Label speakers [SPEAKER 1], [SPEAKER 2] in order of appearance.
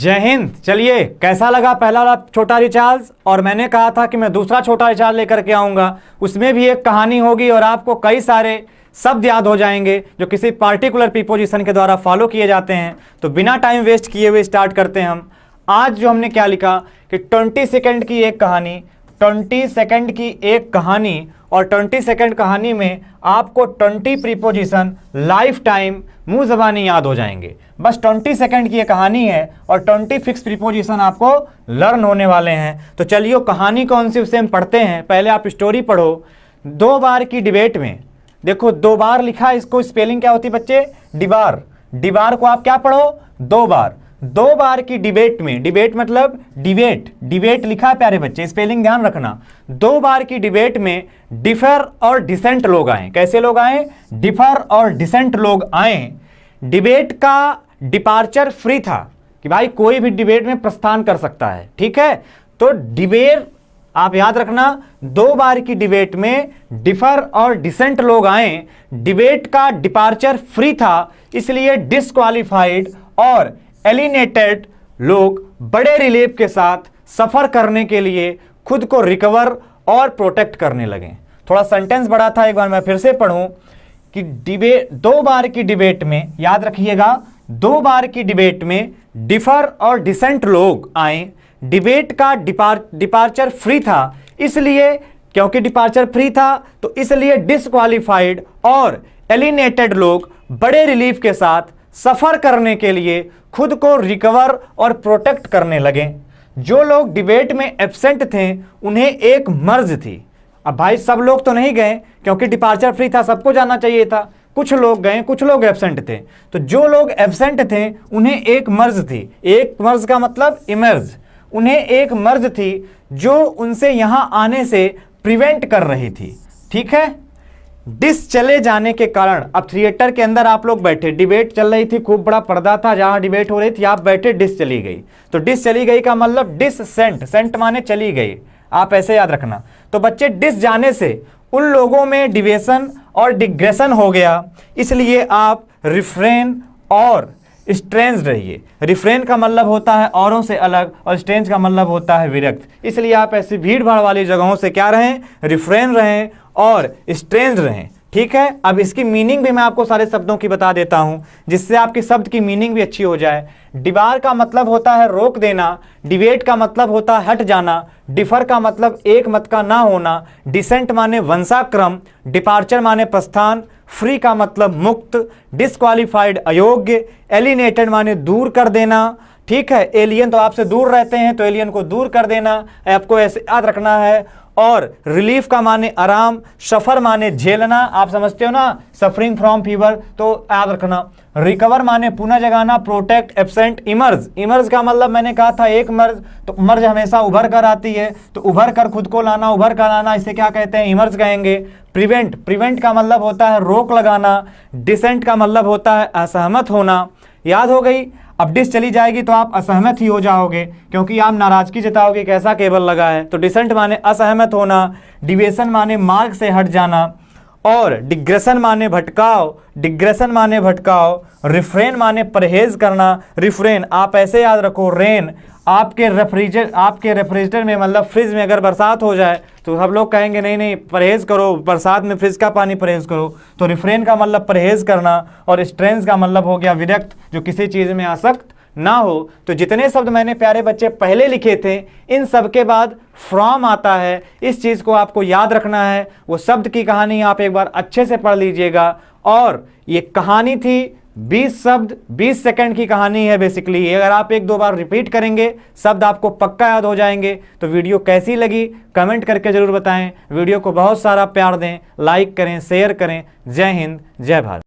[SPEAKER 1] जय हिंद। चलिए, कैसा लगा पहला वाला छोटा रिचार्ज? और मैंने कहा था कि मैं दूसरा छोटा रिचार्ज लेकर के आऊँगा, उसमें भी एक कहानी होगी और आपको कई सारे शब्द याद हो जाएंगे जो किसी पार्टिकुलर प्रीपोजिशन के द्वारा फॉलो किए जाते हैं। तो बिना टाइम वेस्ट किए हुए स्टार्ट करते हैं हम। आज जो हमने क्या लिखा कि 20 सेकंड की एक कहानी, 20 सेकंड की एक कहानी, और 20 सेकंड कहानी में आपको 20 प्रीपोजिशन लाइफ टाइम मुंह ज़बानी याद हो जाएंगे। बस 20 सेकंड की ये कहानी है और 20 फिक्स प्रीपोजिशन आपको लर्न होने वाले हैं। तो चलिए, कहानी कौन सी उसे हम पढ़ते हैं। पहले आप स्टोरी पढ़ो। 2 बार की डिबेट में, देखो 2 बार लिखा, इसको स्पेलिंग क्या होती है बच्चे? डिबार। डिबार को आप क्या पढ़ो? 2 बार। 2 बार की डिबेट में, डिबेट मतलब डिबेट, डिबेट लिखा है प्यारे बच्चे, स्पेलिंग ध्यान रखना। 2 बार की डिबेट में डिफर और डिसेंट लोग आए। कैसे लोग आए? डिफर और डिसेंट लोग आए। डिबेट का डिपार्चर फ्री था कि भाई कोई भी डिबेट में प्रस्थान कर सकता है, ठीक है। तो डिबेट आप याद रखना, 2 बार की डिबेट में डिफर और डिसेंट लोग आए। डिबेट का डिपार्चर फ्री था, इसलिए डिस्क्वालिफाइड और एलिनेटेड लोग बड़े रिलीफ के साथ सफर करने के लिए खुद को रिकवर और प्रोटेक्ट करने लगे। थोड़ा सेंटेंस बड़ा था, एक बार मैं फिर से पढ़ूं कि 2 बार की डिबेट में, याद रखिएगा, 2 बार की डिबेट में डिफर और डिसेंट लोग आए। डिबेट का डिपार्चर फ्री था, इसलिए क्योंकि डिपार्चर फ्री था तो इसलिए डिस्क्वालिफाइड और एलिनेटेड लोग बड़े रिलीफ के साथ सफर करने के लिए खुद को रिकवर और प्रोटेक्ट करने लगे। जो लोग डिबेट में एब्सेंट थे उन्हें एक मर्ज थी। अब भाई सब लोग तो नहीं गए क्योंकि डिपार्चर फ्री था, सबको जाना चाहिए था। कुछ लोग गए, कुछ लोग एब्सेंट थे। तो जो लोग एब्सेंट थे उन्हें एक मर्ज थी। एक मर्ज का मतलब इमर्ज। उन्हें एक मर्ज थी जो उनसे यहां आने से प्रिवेंट कर रही थी, ठीक है। डिस चले जाने के कारण, अब थिएटर के अंदर आप लोग बैठे, डिबेट चल रही थी, खूब बड़ा पर्दा था जहां डिबेट हो रही थी, आप बैठे, डिस चली गई। तो डिस चली गई का मतलब डिससेंट, सेंट माने चली गई, आप ऐसे याद रखना। तो बच्चे, डिस जाने से उन लोगों में डिवेशन और डिग्रेशन हो गया, इसलिए आप रिफ्रेन और स्ट्रेंज रहिए। रिफ्रेन का मतलब होता है औरों से अलग और स्ट्रेंज का मतलब होता है विरक्त। इसलिए आप ऐसी भीड़ भाड़ वाली जगहों से क्या रहें? रिफ्रेन रहें और स्ट्रेंज रहें, ठीक है। अब इसकी मीनिंग भी मैं आपको सारे शब्दों की बता देता हूं जिससे आपकी शब्द की मीनिंग भी अच्छी हो जाए। डिबार का मतलब होता है रोक देना, डिबेट का मतलब होता है हट जाना, डिफर का मतलब एक मत का ना होना, डिसेंट माने वंशाक्रम, डिपार्चर माने प्रस्थान, फ्री का मतलब मुक्त, डिस्क्वालिफाइड अयोग्य, एलिनेटेड माने दूर कर देना, ठीक है। एलियन तो आपसे दूर रहते हैं तो एलियन को दूर कर देना, आपको ऐसे याद रखना है। और रिलीफ का माने आराम, सफर माने झेलना, आप समझते हो ना, सफरिंग फ्रॉम फीवर, तो याद रखना। रिकवर माने पुनः जगाना, प्रोटेक्ट, एब्सेंट, इमर्ज। इमर्ज का मतलब मैंने कहा था एक मर्ज, तो मर्ज हमेशा उभर कर आती है, तो उभर कर खुद को लाना, उभर कर लाना, इसे क्या कहते हैं? इमर्ज कहेंगे। प्रिवेंट, प्रिवेंट का मतलब होता है रोक लगाना। डिसेंट का मतलब होता है असहमत होना। याद हो गई? अब डिस चली जाएगी तो आप असहमत ही हो जाओगे क्योंकि आप नाराजगी जताओगे कैसा केबल लगा है। तो डिसेंट माने असहमत होना, डिविएशन माने मार्ग से हट जाना, और डिग्रेशन माने भटकाव, डिग्रेशन माने भटकाव, रिफ्रेन माने परहेज करना। रिफ्रेन आप ऐसे याद रखो, रेन आपके रेफ्रिजरेटर में, मतलब फ्रिज में अगर बरसात हो जाए तो सब लोग कहेंगे नहीं नहीं परहेज करो, बरसात में फ्रिज का पानी परहेज करो। तो रिफ्रेन का मतलब परहेज करना, और स्ट्रेंज का मतलब हो गया विरक्त, जो किसी चीज़ में आसक्त ना हो। तो जितने शब्द मैंने प्यारे बच्चे पहले लिखे थे, इन सब के बाद फ्रॉम आता है। इस चीज़ को आपको याद रखना है। वो शब्द की कहानी आप एक बार अच्छे से पढ़ लीजिएगा। और ये कहानी थी 20 शब्द 20 सेकंड की कहानी है बेसिकली। अगर आप 1-2 बार रिपीट करेंगे शब्द आपको पक्का याद हो जाएंगे। तो वीडियो कैसी लगी कमेंट करके ज़रूर बताएं। वीडियो को बहुत सारा प्यार दें, लाइक करें, शेयर करें। जय हिंद, जय भारत।